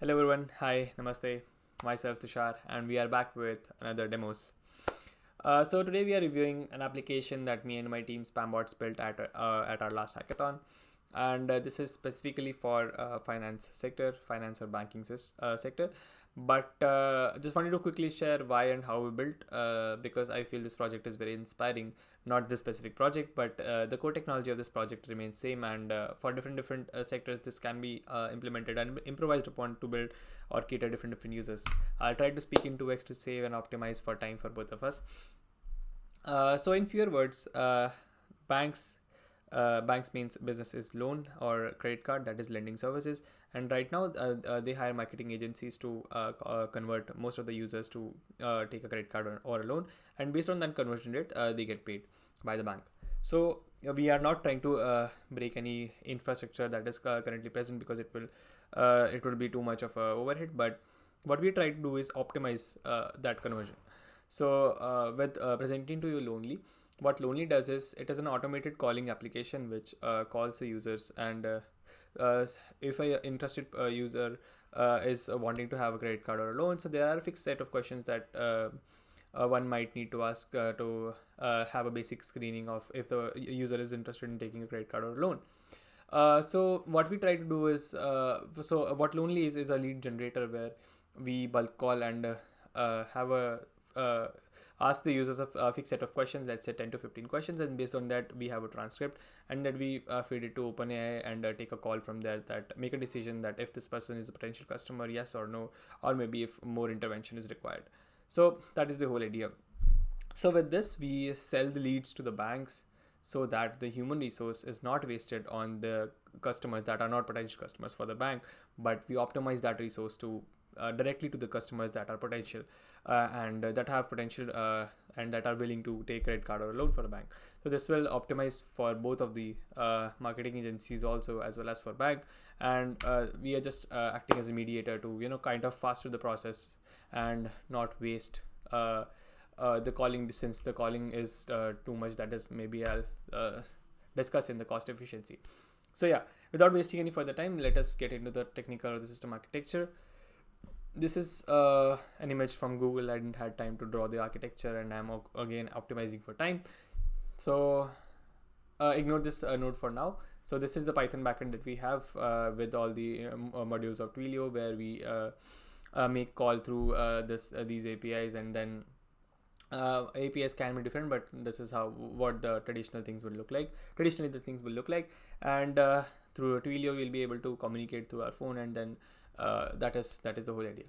Hello everyone, hi, namaste, myself Tushar, and we are back with another demos. So today we are reviewing an application that me and my team Spambots built at our last hackathon, and this is specifically for finance or banking sector. But just wanted to quickly share why and how we built, because I feel this project is very inspiring. Not this specific project, but the core technology of this project remains same, and for different sectors, this can be implemented and improvised upon to build or cater different users. I'll try to speak in 2x to save and optimize for time for both of us. So in fewer words, banks banks means business is loan or credit card, that is lending services, and right now they hire marketing agencies to convert most of the users to take a credit card or a loan, and based on that conversion rate they get paid by the bank. So we are not trying to break any infrastructure that is currently present, because it will be too much of a overhead, but what we try to do is optimize that conversion. So with presenting to you Lonely, what Lonely does is it is an automated calling application which calls the users, and if a interested user is wanting to have a credit card or a loan, so there are a fixed set of questions that one might need to ask to have a basic screening of if the user is interested in taking a credit card or a loan. So what we try to do is what Lonely is a lead generator where we bulk call and have a uh, ask the users a fixed set of questions, let's say 10 to 15 questions, and based on that we have a transcript, and then we feed it to OpenAI and take a call from there that make a decision that if this person is a potential customer, yes or no, or maybe if more intervention is required. So that is the whole idea. So with this, we sell the leads to the banks so that the human resource is not wasted on the customers that are not potential customers for the bank, but we optimize that resource to directly to the customers that are potential and that have potential and that are willing to take credit card or a loan for a bank. So this will optimize for both of the marketing agencies also as well as for bank, and we are just acting as a mediator to kind of faster the process and not waste the calling, since the calling is too much. That is, maybe I'll discuss in the cost efficiency. So yeah, without wasting any further time, let us get into the technical or the system architecture. This is an image from Google. I didn't have time to draw the architecture, and I'm again optimizing for time. So ignore this node for now. So this is the Python backend that we have with all the modules of Twilio, where we make call through these APIs, and then APIs can be different, but this is how what the traditional things will look like. Traditionally, the things will look like, and through Twilio, we'll be able to communicate through our phone, and then that is the whole idea.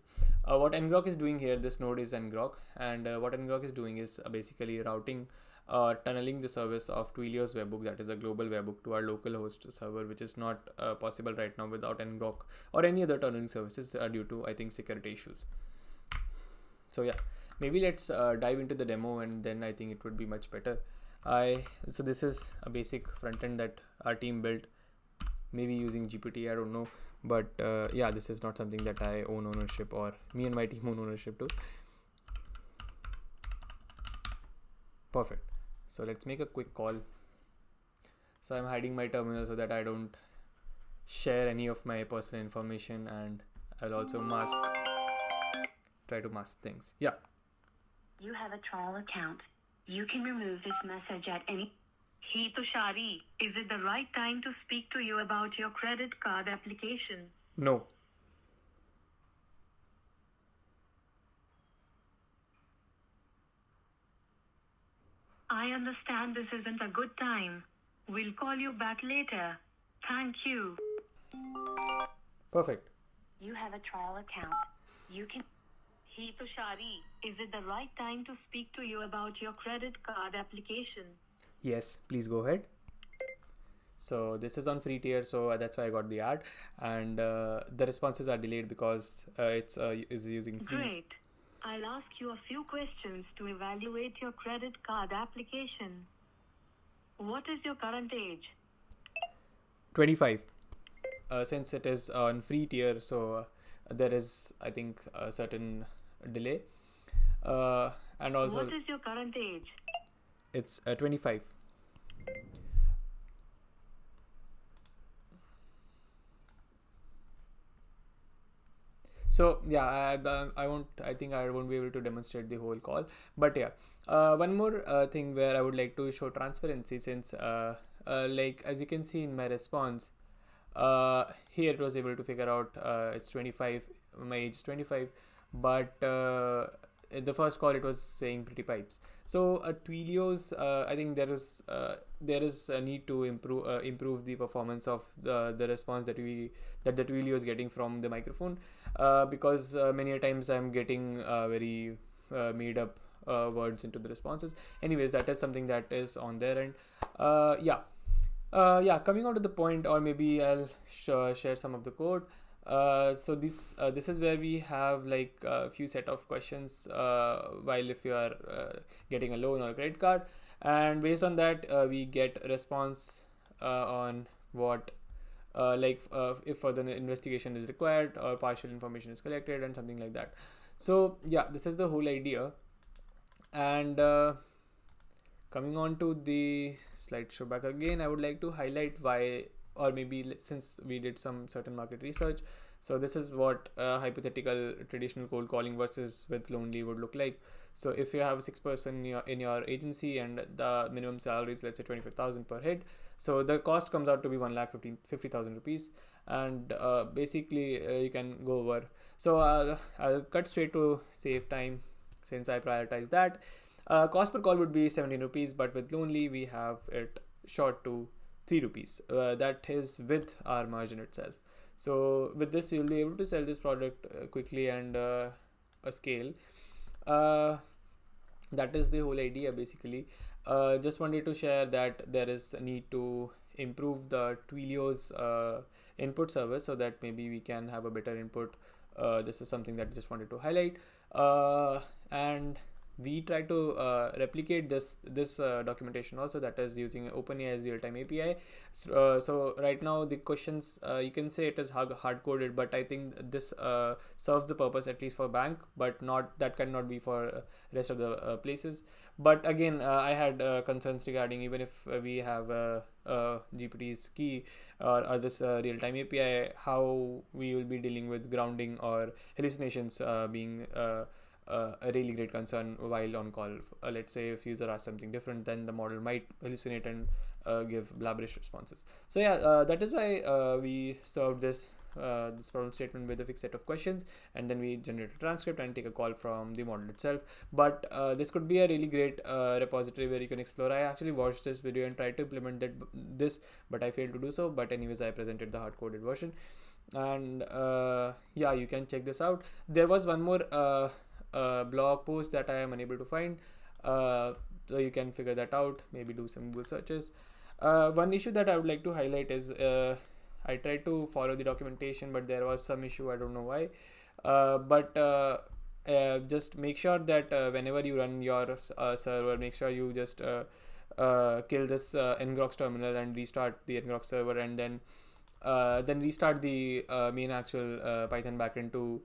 What ngrok is doing here, this node is ngrok, and what ngrok is doing is basically routing, tunneling the service of Twilio's webhook, that is a global webhook, to our local host server, which is not possible right now without ngrok or any other tunneling services due to, I think, security issues. So yeah, maybe let's dive into the demo, and then I think it would be much better. So this is a basic front end that our team built, maybe using GPT, I don't know, but yeah, this is not something that I own ownership, or me and my team own ownership to. Perfect. So let's make a quick call. So I'm hiding my terminal so that I don't share any of my personal information, and I'll also try to mask things. Yeah. You have a trial account. You can remove this message at any. Hey Tushari, is it the right time to speak to you about your credit card application? No. I understand this isn't a good time. We'll call you back later. Thank you. Perfect. You have a trial account. You can. Hey Tushari, is it the right time to speak to you about your credit card application? Yes, please go ahead. So this is on free tier, so that's why I got the ad, and the responses are delayed because it's is using free. Great. I'll ask you a few questions to evaluate your credit card application. What is your current age? 25. Since it is on free tier, so there is, I think, a certain delay, and also What is your current age? it's 25. So yeah, I won't. I think I won't be able to demonstrate the whole call. But yeah, one more thing where I would like to show transparency, since like as you can see in my response, here it was able to figure out it's 25. My age is 25, but in the first call it was saying pretty pipes. So Twilio's, I think there is a need to improve the performance of the response that the Twilio is getting from the microphone, because many a times I'm getting very made up words into the responses. Anyways, that is something that is on their end. Yeah. Yeah, coming on to the point, or maybe I'll share some of the code. So this is where we have like a few set of questions, while if you are getting a loan or a credit card, and based on that we get a response on what if further investigation is required or partial information is collected and something like that. So yeah, this is the whole idea. And coming on to the slideshow back again, I would like to highlight why, or maybe since we did some certain market research, so this is what hypothetical traditional cold calling versus with Lonely would look like. So if you have a 6 person in your agency and the minimum salary is, let's say, 25,000 per head, so the cost comes out to be 1,50,000 rupees, and basically you can go over. So I'll cut straight to save time since I prioritize that. Cost per call would be 17 rupees, but with Lonely we have it short to 3 rupees. That is with our margin itself. So with this we will be able to sell this product quickly and a scale. That is the whole idea basically. Just wanted to share that there is a need to improve the Twilio's input service so that maybe we can have a better input. This is something that I just wanted to highlight. And we try to replicate this documentation also, that is using OpenAI's real-time API. So right now the questions, you can say it is hard coded, but I think this serves the purpose at least for bank, but not that cannot be for rest of the places. But again, I had concerns regarding, even if we have GPT's key or this real-time API, how we will be dealing with grounding or hallucinations being a really great concern while on call. Let's say if user asks something different, then the model might hallucinate and give blabberish responses. So yeah, that is why we served this problem statement with a fixed set of questions, and then we generate a transcript and take a call from the model itself. But this could be a really great repository where you can explore. I actually watched this video and tried to implement this, but I failed to do so. But anyways, I presented the hard-coded version, and yeah, you can check this out. There was one more blog post that I am unable to find, so you can figure that out, maybe do some Google searches. One issue that I would like to highlight is I tried to follow the documentation, but there was some issue, I don't know why. But just make sure that whenever you run your server, make sure you just kill this ngrok terminal and restart the ngrok server, and then restart the main actual Python backend to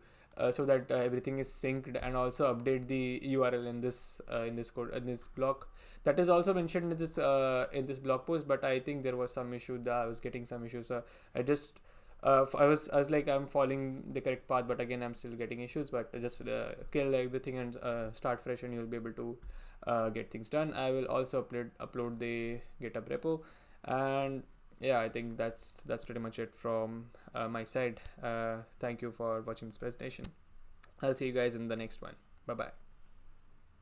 so that everything is synced, and also update the URL in this code, in this block. That is also mentioned in this blog post, but I think there was some issue that I was getting some issues. I just I was like, I'm following the correct path, but again I'm still getting issues. But just kill everything and start fresh, and you'll be able to get things done. I will also upload the GitHub repo, and yeah, I think that's pretty much it from my side. Thank you for watching this presentation. I'll see you guys in the next one. Bye bye.